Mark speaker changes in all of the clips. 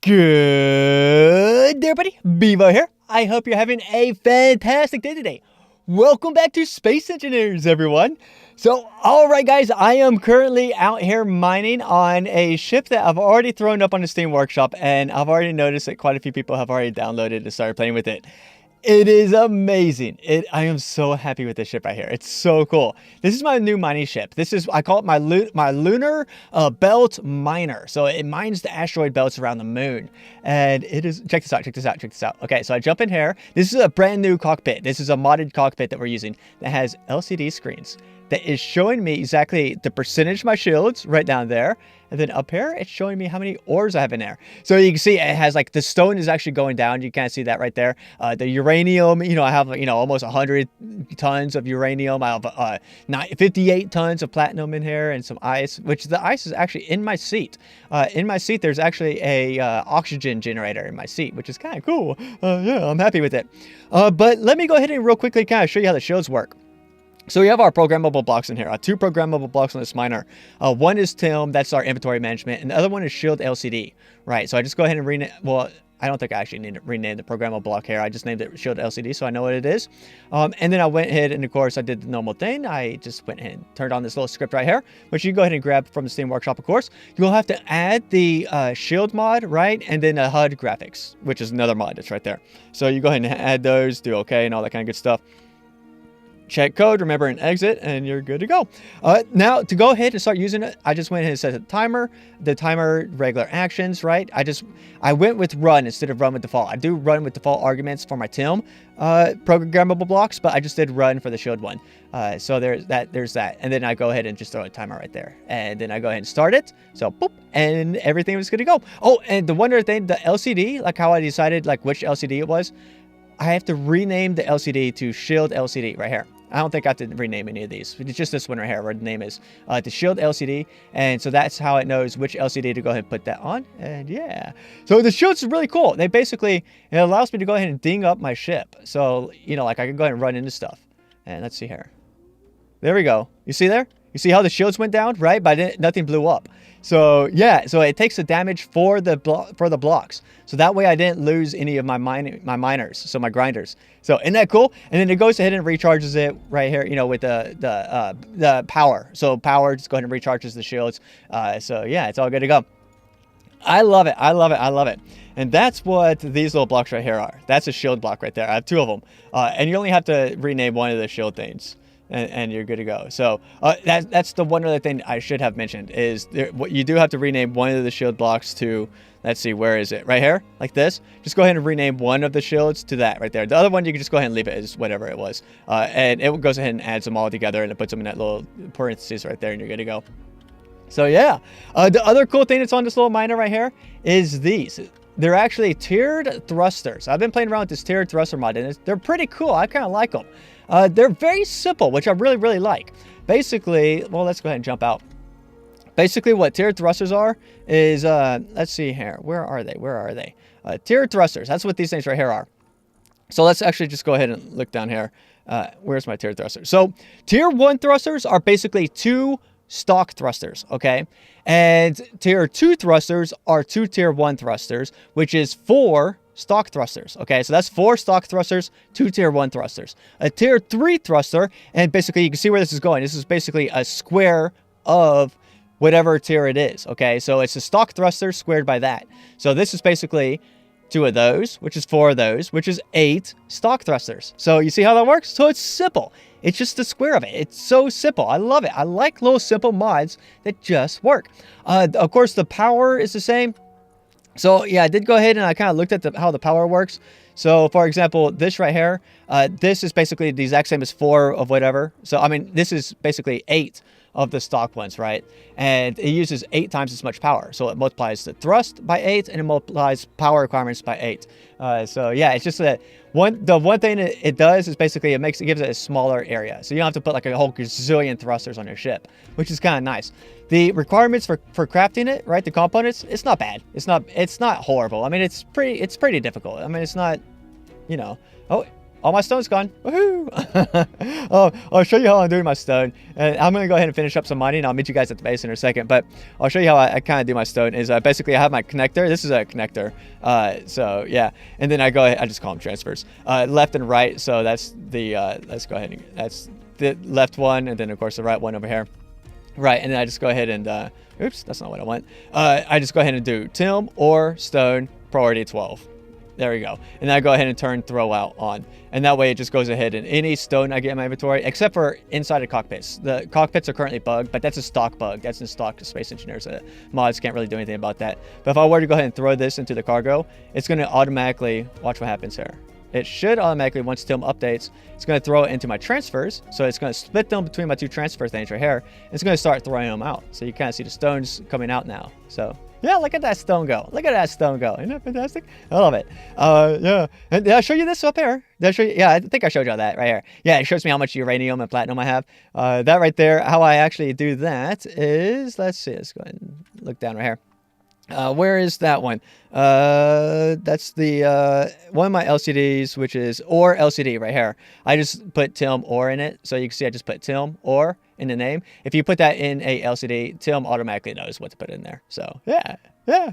Speaker 1: Good day, everybody. Bevo here. I hope you're having a fantastic day today. Welcome back to Space Engineers, everyone. So, alright guys, I am currently out here mining on a ship that I've already thrown up on the Steam Workshop, and I've already noticed that quite a few people have already downloaded and started playing with it. It is amazing. I am so happy with this ship right here. It's so cool. This is my new mining ship. I call it my lunar belt miner. So it mines the asteroid belts around the moon. And it is, check this out. Okay, so I jump in here. This is a brand new cockpit. This is a modded cockpit that we're using that has LCD screens that is showing me exactly the percentage of my shields right down there. And then up here, it's showing me how many ores I have in there. So you can see it has like the stone is actually going down. You can't see that right there. The uranium, I have, almost 100 tons of uranium. I have 58 tons of platinum in here and some ice, which the ice is actually in my seat. In my seat, there's actually a oxygen generator in my seat, which is kind of cool. Yeah, I'm happy with it. But let me go ahead and real quickly kind of show you how the shields work. So we have our programmable blocks in here, two programmable blocks on this miner. One is TIM, that's our inventory management, and the other one is Shield LCD, right? So I just go ahead and rename, well, I don't think I actually need to rename the programmable block here. I just named it Shield LCD, so I know what it is. And then I went ahead and, of course, I did the normal thing. I just went ahead and turned on this little script right here, which you can go ahead and grab from the Steam Workshop, of course. You'll have to add the Shield mod, right? And then a HUD graphics, which is another mod that's right there. So you go ahead and add those, do OK, and all that kind of good stuff. Check code, remember, and exit, and you're good to go. Now, to go ahead and start using it, I just went ahead and set a timer. The timer, regular actions, right? I went with run instead of run with default. I do run with default arguments for my TIM programmable blocks, but I just did run for the shield one. So there's that. And then I go ahead and just throw a timer right there. And then I go ahead and start it. So, boop, and everything was good to go. Oh, and the one other thing, the LCD, like how I decided like which LCD it was, I have to rename the LCD to Shield LCD right here. I don't think I have to rename any of these. It's just this one right here where the name is the Shield LCD. And so that's how it knows which LCD to go ahead and put that on. And yeah. So the shields is really cool. They basically, it allows me to go ahead and ding up my ship. So, like I can go ahead and run into stuff. And let's see here. There we go. You see there? You see how the shields went down, right? But nothing blew up. So yeah, so it takes the damage for the blocks. So that way I didn't lose any of my miners, so my grinders. So isn't that cool? And then it goes ahead and recharges it right here, with the power. So power just go ahead and recharges the shields. So yeah, it's all good to go. I love it. I love it. I love it. And that's what these little blocks right here are. That's a shield block right there. I have two of them. And you only have to rename one of the shield things. And you're good to go. So that's the one other thing I should have mentioned is you do have to rename one of the shield blocks to, let's see, where is it? Right here, like this. Just go ahead and rename one of the shields to that right there. The other one, you can just go ahead and leave it as whatever it was. And it goes ahead and adds them all together and it puts them in that little parentheses right there and you're good to go. So yeah, the other cool thing that's on this little miner right here is these. They're actually tiered thrusters. I've been playing around with this tiered thruster mod and they're pretty cool. I kind of like them. They're very simple, which I really like. Basically, well, let's go ahead and jump out. Basically, what tiered thrusters are is, let's see here. Where are they? Tiered thrusters. That's what these things right here are. So let's actually just go ahead and look down here. Where's my tiered thrusters? So tier 1 thrusters are basically 2 stock thrusters, okay? And tier 2 thrusters are 2 tier 1 thrusters, which is 4 stock thrusters. Okay, so that's 4 stock thrusters, 2 tier 1 thrusters. A tier 3 thruster, and basically you can see where this is going. This is basically a square of whatever tier it is. Okay, so it's a stock thruster squared by that. So this is basically 2 of those, which is 4 of those, which is 8 stock thrusters. So you see how that works? So it's simple. It's just the square of it. It's so simple. I love it. I like little simple mods that just work. Of course, the power is the same. So yeah, I did go ahead and I kind of looked at how the power works. So for example, this right here, this is basically the exact same as 4 of whatever. So I mean, this is basically 8 of the stock ones, right? And it uses 8 times as much power. So it multiplies the thrust by 8 and it multiplies power requirements by 8. So yeah, it's just that the one thing it does is basically it gives it a smaller area. So you don't have to put like a whole gazillion thrusters on your ship, which is kind of nice. The requirements for crafting it, right? The components, it's not bad. It's not horrible. I mean, it's pretty difficult. I mean, it's not, oh, All my stone's gone. Woohoo! I'll show you how I'm doing my stone. And I'm going to go ahead and finish up some mining. I'll meet you guys at the base in a second. But I'll show you how I kind of do my stone. Is basically I have my connector. This is a connector. So yeah. And then I go ahead. I just call them transfers. Left and right. So that's the, let's go ahead and, that's the left one. And then of course the right one over here. Right. And then I just go ahead and, oops, that's not what I want. I just go ahead and do Tim or stone priority 12. There we go. And then I go ahead and turn throw out on. And that way it just goes ahead and any stone I get in my inventory, except for inside of cockpits. The cockpits are currently bugged, but that's a stock bug. That's in stock Space Engineers. Mods can't really do anything about that. But if I were to go ahead and throw this into the cargo, it's going to automatically, watch what happens here. It should automatically, once Tim updates, it's going to throw it into my transfers. So it's going to split them between my two transfer things right here. It's going to start throwing them out. So you kind of see the stones coming out now. So yeah, look at that stone go. Look at that stone go. Isn't that fantastic? I love it. Yeah. And did I show you this up here? Did I show you? Yeah, I think I showed you all that right here. Yeah, it shows me how much uranium and platinum I have. That right there, how I actually do that is, let's see, let's go ahead and look down right here. Where is that one? That's the one of my LCDs, which is or LCD right here. I just put Tim or in it, so you can see I just put Tim or in the name. If you put that in a LCD, Tim automatically knows what to put in there. So yeah,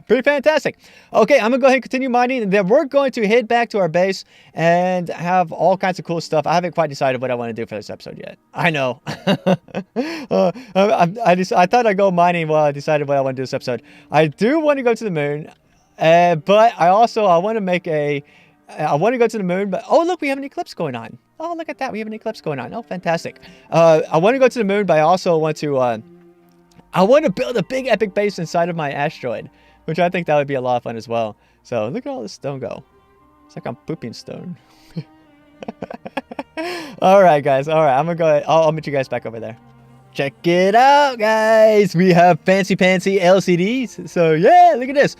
Speaker 1: pretty fantastic. Okay, I'm gonna go ahead and continue mining, and then we're going to head back to our base and have all kinds of cool stuff. I haven't quite decided what I want to do for this episode yet. I know. I thought I'd go mining while I decided what I want to do this episode. I do want to go to the moon, but I want to make I want to go to the moon, but oh look, we have an eclipse going on. Oh, look at that, we have an eclipse going on. Oh, fantastic. I want to go to the moon, but I also want to I want to build a big epic base inside of my asteroid, which I think that would be a lot of fun as well. So look at all this stone go. It's like I'm pooping stone. All right, guys. All right, I'm gonna go ahead. I'll meet you guys back over there. Check it out, guys. We have fancy LCDs. So yeah, look at this.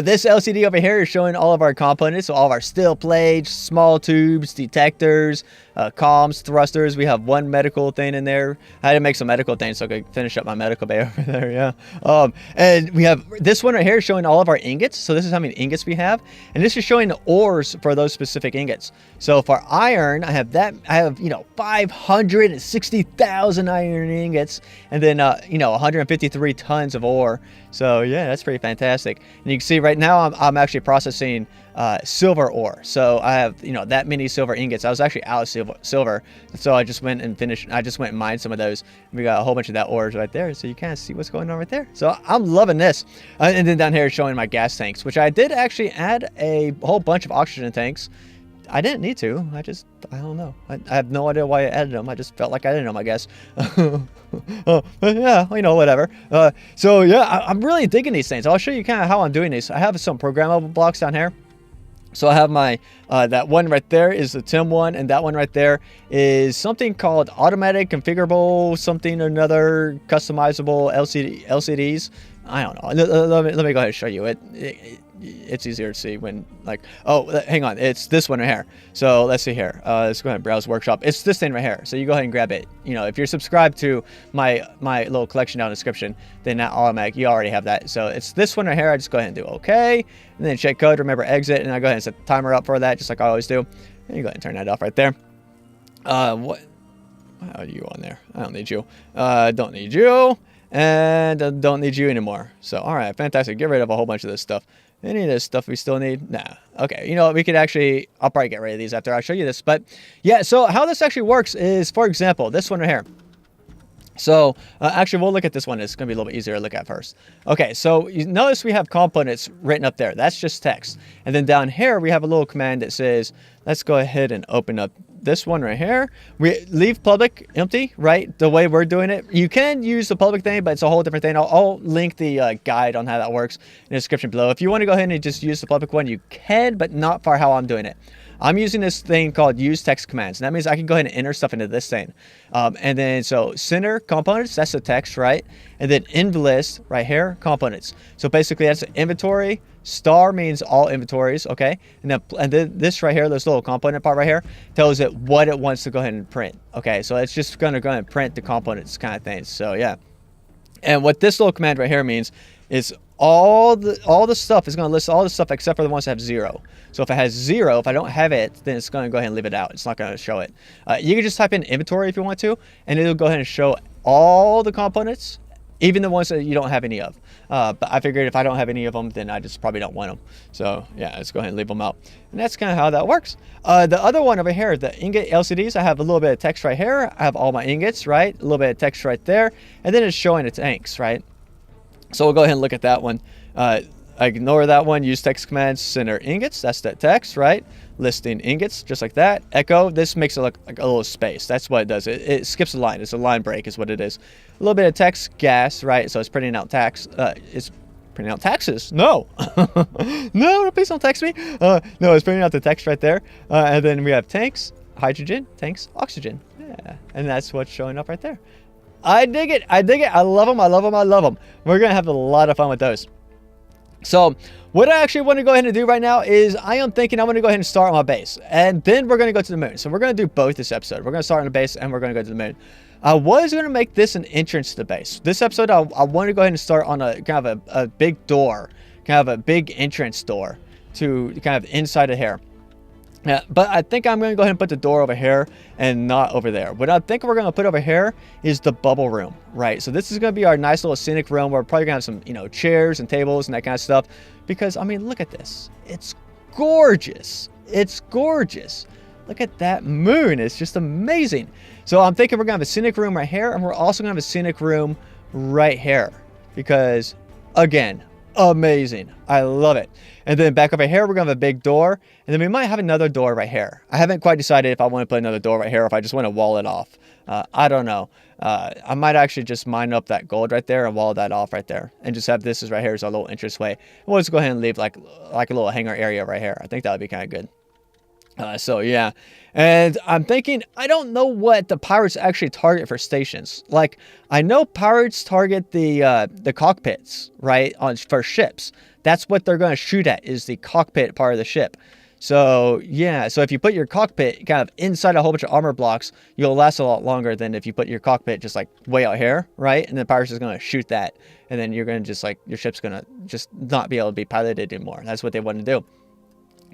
Speaker 1: This LCD over here is showing all of our components. So all of our steel plates, small tubes, detectors, comms, thrusters. We have one medical thing in there. I had to make some medical things so I could finish up my medical bay over there. Yeah. And we have this one right here showing all of our ingots. So this is how many ingots we have. And this is showing the ores for those specific ingots. So for iron, I have 560,000 iron ingots. And then, 153 tons of ore. So yeah, that's pretty fantastic. And you can see right now I'm actually processing silver ore. So I have, that many silver ingots. I was actually out of silver. So I just went and mined some of those. We got a whole bunch of that ores right there. So you kind of see what's going on right there. So I'm loving this. And then down here is showing my gas tanks, which I did actually add a whole bunch of oxygen tanks. I didn't need to. I don't know. I have no idea why I added them. I just felt like I didn't know, I guess. Yeah, whatever. So yeah, I'm really digging these things. I'll show you kind of how I'm doing these. I have some programmable blocks down here. So I have my, that one right there is the TIM one, and that one right there is something called automatic configurable something or another customizable LCDs. I don't know. Let me go ahead and show you it. It's easier to see when hang on, it's this one right here. So let's see here. Let's go ahead and browse workshop. It's this thing right here. So you go ahead and grab it. If you're subscribed to my little collection down in the description, then that automatic, you already have that. So it's this one right here. I just go ahead and do okay, and then check code, remember exit, and I go ahead and set the timer up for that, just like I always do. And you go ahead and turn that off right there. What are you on there? I don't need you. Don't need you, and I don't need you anymore. So all right, fantastic. Get rid of a whole bunch of this stuff. Any of this stuff we still need? Nah. Okay, we could actually, I'll probably get rid of these after I show you this. But yeah, so how this actually works is, for example, this one right here. So actually, we'll look at this one. It's going to be a little bit easier to look at first. Okay, so you notice we have components written up there. That's just text. And then down here, we have a little command that says, let's go ahead and open up this one right here. We leave public empty, right? The way we're doing it. You can use the public thing, but it's a whole different thing. I'll link the guide on how that works in the description below. If you want to go ahead and just use the public one, you can, but not for how I'm doing it. I'm using this thing called use text commands. And that means I can go ahead and enter stuff into this thing. And then, so center components, that's the text, right? And then end list right here, components. So basically that's an inventory. Star means all inventories, okay? And then this right here, this little component part right here, tells it what it wants to go ahead and print. Okay, so it's just gonna go ahead and print the components kind of thing. So yeah. And what this little command right here means is all the stuff is going to list all the stuff except for the ones that have 0. So if it has 0, if I don't have it, then it's going to go ahead and leave it out. It's not going to show it. You can just type in inventory if you want to, and it'll go ahead and show all the components, even the ones that you don't have any of. But I figured if I don't have any of them, then I just probably don't want them. So yeah, let's go ahead and leave them out. And that's kind of how that works. The other one over here, the ingot LCDs, I have a little bit of text right here. I have all my ingots, right? A little bit of text right there. And then it's showing the tanks, right? So we'll go ahead and look at that one. Ignore that one. Use text commands, center ingots. That's that text, right? Listing ingots, just like that. Echo, this makes it look like a little space. That's what it does. It skips a line. It's a line break is what it is. A little bit of text, gas, right? So it's printing out it's printing out taxes. No. No, please don't text me. No, it's printing out the text right there. And then we have tanks, hydrogen, tanks, oxygen. Yeah. And that's what's showing up right there. I dig it. I dig it. I love them. I love them. I love them. We're going to have a lot of fun with those. So what I actually want to go ahead and do right now is I am thinking I'm going to go ahead and start on my base. And then we're going to go to the moon. So we're going to do both this episode. We're going to start on the base and we're going to go to the moon. I was going to make this an entrance to the base. This episode, I want to go ahead and start on a kind of a big door. Kind of a big entrance door to kind of inside of here. Yeah, but I think I'm going to go ahead and put the door over here and not over there. What I think we're going to put over here is the bubble room, right? So this is going to be our nice little scenic room where we're probably going to have some, chairs and tables and that kind of stuff. Because, I mean, look at this. It's gorgeous. It's gorgeous. Look at that moon. It's just amazing. So I'm thinking we're going to have a scenic room right here. And we're also going to have a scenic room right here. Because, again, amazing. I love it. And then back over here, we're going to have a big door. And then we might have another door right here. I haven't quite decided if I want to put another door right here or if I just want to wall it off. I don't know. I might actually just mine up that gold right there and wall that off right there. And just have this as right here as a little entrance way. And we'll just go ahead and leave like a little hangar area right here. I think that would be kind of good. So yeah, and I'm thinking, I don't know what the pirates actually target for stations. Like, I know pirates target the cockpits, right, for ships. That's what they're going to shoot at, is the cockpit part of the ship. So yeah, so if you put your cockpit kind of inside a whole bunch of armor blocks, you'll last a lot longer than if you put your cockpit just like way out here, right? And the pirates is going to shoot that, and then you're going to just like, your ship's going to just not be able to be piloted anymore. That's what they want to do.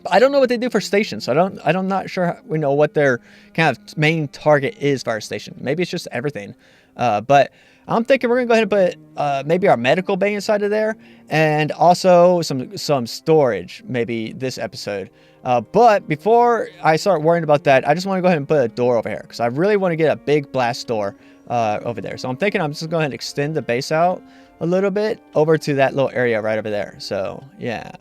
Speaker 1: I don't know what they do for stations. So I'm not sure what their kind of main target is for our station. Maybe it's just everything. But I'm thinking we're gonna go ahead and put maybe our medical bay inside of there, and also some storage maybe this episode. But before I start worrying about that, I just want to go ahead and put a door over here because I really want to get a big blast door over there. So I'm thinking I'm just going to go ahead and extend the base out a little bit over to that little area right over there. So yeah.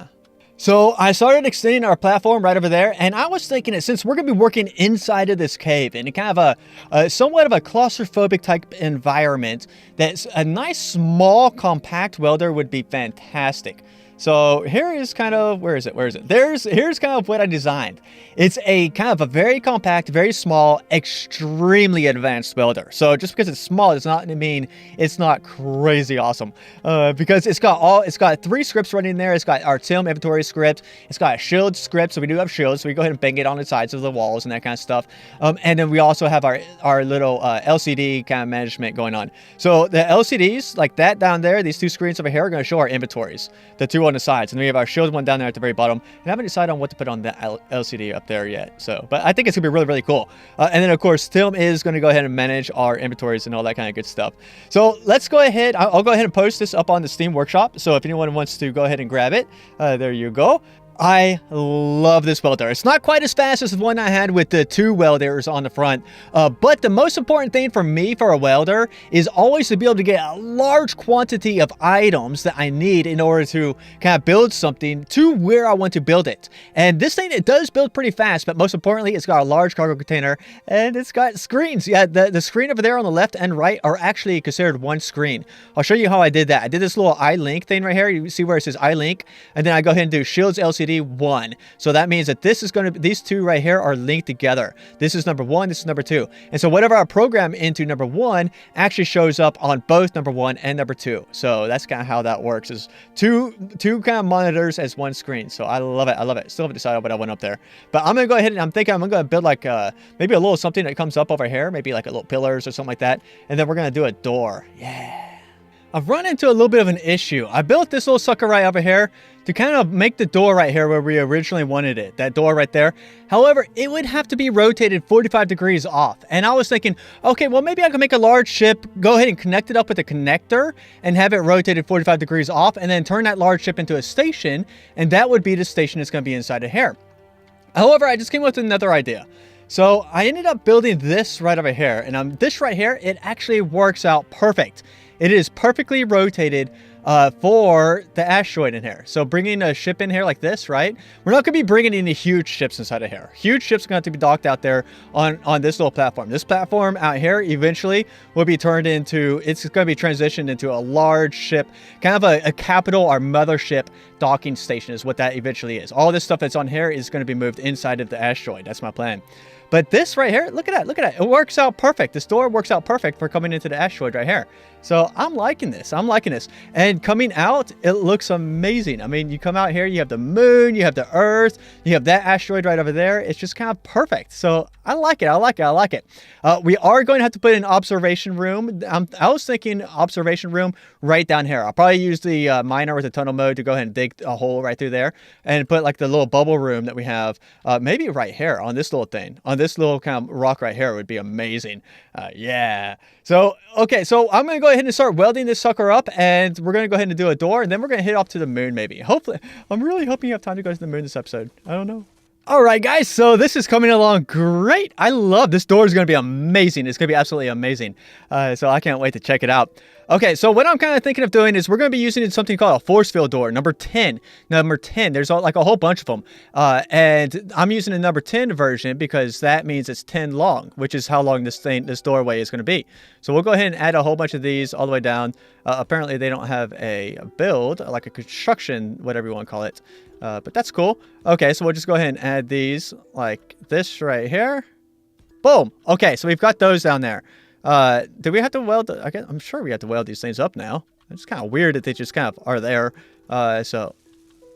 Speaker 1: So I started extending our platform right over there, and I was thinking that since we're going to be working inside of this cave in kind of a somewhat of a claustrophobic type environment, that a nice small compact welder would be fantastic. So here is kind of, where is it? Here's kind of what I designed. It's a kind of a very compact, very small, extremely advanced welder. So just because it's small does not mean it's not crazy awesome. Because it's got 3 scripts running there. It's got our Tim inventory script. It's got a shield script. So we do have shields. So we go ahead and bang it on the sides of the walls and that kind of stuff. And then we also have our little LCD kind of management going on. So the LCDs like that down there, these 2 screens over here are going to show our inventories. The 2 on the sides, and we have our shield one down there at the very bottom, and I haven't decided on what to put on the LCD up there yet. So, but I think it's gonna be really cool. And then of course Tim is going to go ahead and manage our inventories and all that kind of good stuff. So let's go ahead. I'll go ahead and post this up on the Steam Workshop, so if anyone wants to go ahead and grab it, there you go. I love this welder. It's not quite as fast as the one I had with the 2 welders on the front, but the most important thing for me for a welder is always to be able to get a large quantity of items that I need in order to kind of build something to where I want to build it. And this thing, it does build pretty fast, but most importantly, it's got a large cargo container and it's got screens. Yeah, the screen over there on the left and right are actually considered one screen. I'll show you how I did that. I did this little iLink thing right here. You see where it says iLink, and then I go ahead and do Shields LCD 1. So that means that this is going to, these 2 right here are linked together. This is number 1, this is number 2. And so whatever I program into number 1 actually shows up on both number 1 and number 2. So that's kind of how that works, is two kind of monitors as one screen. So I love it. I love it. Still haven't decided what I want up there. But I'm going to go ahead and I'm thinking I'm going to build like maybe a little something that comes up over here, maybe like a little pillars or something like that. And then we're going to do a door. Yeah. I've run into a little bit of an issue. I built this little sucker right over here to kind of make the door right here where we originally wanted it. That door right there. However, it would have to be rotated 45 degrees off. And I was thinking, okay, well, maybe I can make a large ship, go ahead and connect it up with a connector and have it rotated 45 degrees off and then turn that large ship into a station. And that would be the station that's going to be inside of here. However, I just came up with another idea. So I ended up building this right over here. And this right here, it actually works out perfect. It is perfectly rotated for the asteroid in here. So bringing a ship in here like this, right? We're not going to be bringing any huge ships inside of here. Huge ships are going to have to be docked out there on this little platform. This platform out here eventually will be turned into, it's going to be transitioned into a large ship, kind of a capital or mothership docking station is what that eventually is. All this stuff that's on here is going to be moved inside of the asteroid. That's my plan. But this right here, look at that, look at that. It works out perfect. This door works out perfect for coming into the asteroid right here. So I'm liking this. I'm liking this. And coming out, it looks amazing. I mean, you come out here, you have the moon, you have the Earth, you have that asteroid right over there. It's just kind of perfect. So I like it. I like it. I like it. We are going to have to put an observation room. I was thinking observation room right down here. I'll probably use the miner with the tunnel mode to go ahead and dig a hole right through there and put like the little bubble room that we have maybe right here on this little thing. On this little kind of rock right here would be amazing. Yeah. So, okay. So I'm going to go ahead and start welding this sucker up and we're going to go ahead and do a door and then we're going to head off to the moon maybe. Hopefully, I'm really hoping you have time to go to the moon this episode. I don't know. All right, guys, so this is coming along great. I love this door is going to be amazing. It's going to be absolutely amazing. So I can't wait to check it out. Okay, so what I'm kind of thinking of doing is we're going to be using something called a force field door, number 10. Number 10, there's like a whole bunch of them. And I'm using the number 10 version because that means it's 10 long, which is how long this doorway is going to be. So we'll go ahead and add a whole bunch of these all the way down. Apparently, they don't have a build, like a construction, whatever you want to call it. But that's cool. Okay, so we'll just go ahead and add these like this right here. Boom. Okay, so we've got those down there. Do we have to weld? I'm sure we have to weld these things up now. It's kind of weird that they just kind of are there. So,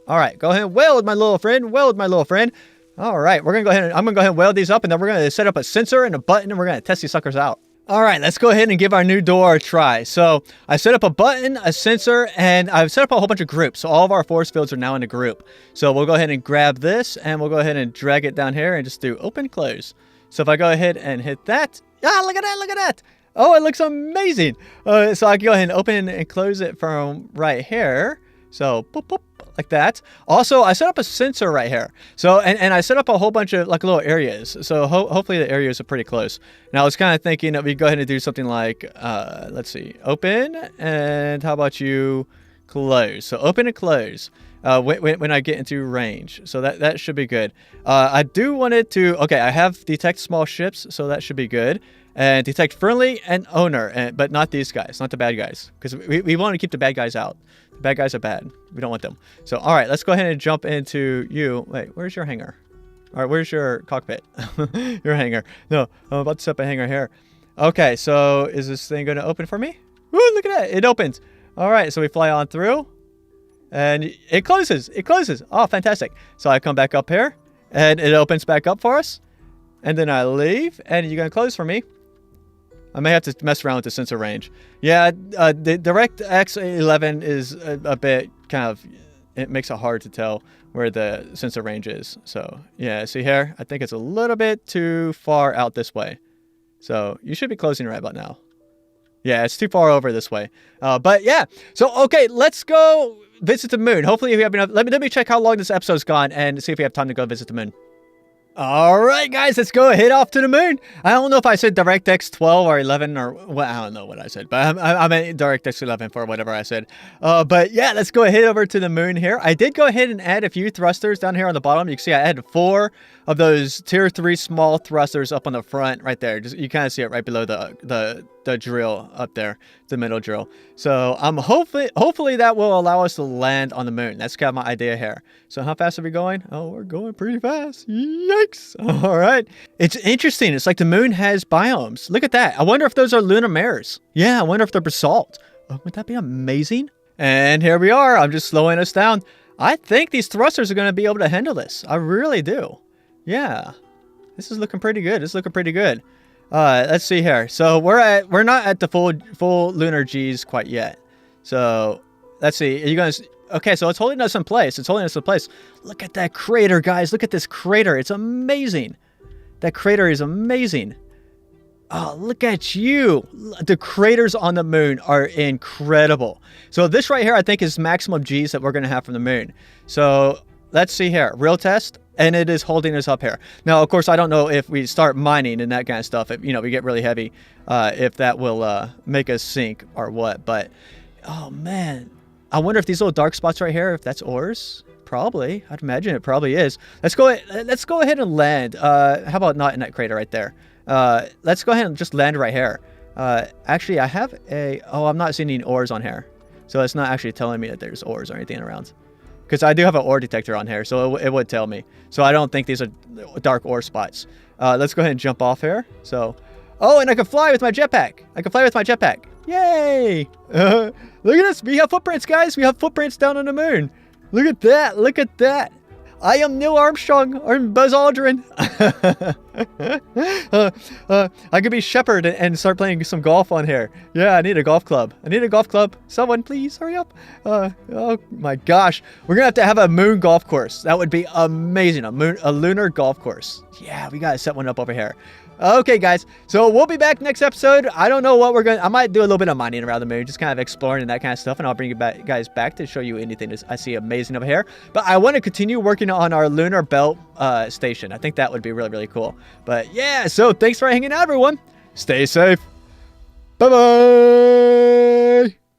Speaker 1: all right, go ahead and weld, my little friend. Weld, my little friend. All right, we're gonna go ahead and I'm gonna go ahead and weld these up, and then we're gonna set up a sensor and a button, and we're gonna test these suckers out. All right, let's go ahead and give our new door a try. So I set up a button, a sensor, and I've set up a whole bunch of groups. So all of our force fields are now in a group. So we'll go ahead and grab this and we'll go ahead and drag it down here and just do open, close. So if I go ahead and hit that, look at that, look at that. Oh, it looks amazing. So I can go ahead and open and close it from right here. So boop, boop, like that. Also, I set up a sensor right here. So, and I set up a whole bunch of like little areas. So hopefully the areas are pretty close. Now I was kind of thinking that we go ahead and do something like, let's see, open, and how about you close? So open and close when I get into range. So that should be good. I do want it to, okay, I have detect small ships, so that should be good. And detect friendly and owner, but not these guys, not the bad guys. Because we want to keep the bad guys out. The bad guys are bad. We don't want them. So, all right, let's go ahead and jump into you. Wait, where's your hangar? All right, where's your cockpit? Your hangar. No, I'm about to set up a hangar here. Okay, so is this thing going to open for me? Ooh, look at that. It opens. All right, so we fly on through. And it closes. It closes. Oh, fantastic. So I come back up here. And it opens back up for us. And then I leave. And you're going to close for me. I may have to mess around with the sensor range. Yeah, the DirectX 11 is a bit kind of, it makes it hard to tell where the sensor range is. So yeah, see here, I think it's a little bit too far out this way. So you should be closing right about now. Yeah, it's too far over this way. But yeah, so okay, let's go visit the moon. Hopefully we have enough. Let me check how long this episode's gone and see if we have time to go visit the moon. All right, guys, let's go head off to the moon. I don't know if I said DirectX 12 or 11 or well, I don't know what I said, but I meant DirectX 11 for whatever I said. But yeah, let's go ahead over to the moon here. I did go ahead and add a few thrusters down here on the bottom. You can see I added 4 of those tier 3 small thrusters up on the front right there. Just you kind of see it right below the drill up there, the middle drill. So I'm hopefully that will allow us to land on the moon. That's kind of my idea here. So how fast are we going? Oh, we're going pretty fast. Yikes. All right. It's interesting. It's like the moon has biomes. Look at that. I wonder if those are lunar mares. Yeah, I wonder if they're basalt. Oh, would that be amazing? And here we are. I'm just slowing us down. I think these thrusters are going to be able to handle this. I really do. Yeah. This is looking pretty good. It's looking pretty good. Let's see here. So we're not at the full lunar G's quite yet. So let's see. Are you guys? Okay, so it's holding us in place. It's holding us in place. Look at that crater, guys. Look at this crater. It's amazing. That crater is amazing. Oh, look at you. The craters on the moon are incredible. So this right here, I think, is maximum G's that we're going to have from the moon. So let's see here. Real test. And it is holding us up here. Now, of course, I don't know if we start mining and that kind of stuff. If, we get really heavy, if that will make us sink or what. But, oh, man. I wonder if these little dark spots right here, if that's ores. Probably. I'd imagine it probably is. Let's go ahead and land. How about not in that crater right there? Let's go ahead and just land right here. Actually, I have I'm not seeing any ores on here. So it's not actually telling me that there's ores or anything around. Because I do have an ore detector on here, so it would tell me. So I don't think these are dark ore spots. Let's go ahead and jump off here. So, and I can fly with my jetpack. Yay! Look at this. We have footprints, guys. We have footprints down on the moon. Look at that. Look at that. I am Neil Armstrong or Buzz Aldrin. I could be Shepard and start playing some golf on here. Yeah, I need a golf club. Someone, please hurry up. Oh my gosh. We're going to have a moon golf course. That would be amazing. A lunar golf course. Yeah, we got to set one up over here. Okay, guys. So we'll be back next episode. I don't know what I might do a little bit of mining around the moon, just kind of exploring and that kind of stuff. And I'll bring you guys back to show you anything I see amazing over here. But I want to continue working on our lunar belt station. I think that would be really, really cool. But yeah, so thanks for hanging out, everyone. Stay safe. Bye-bye.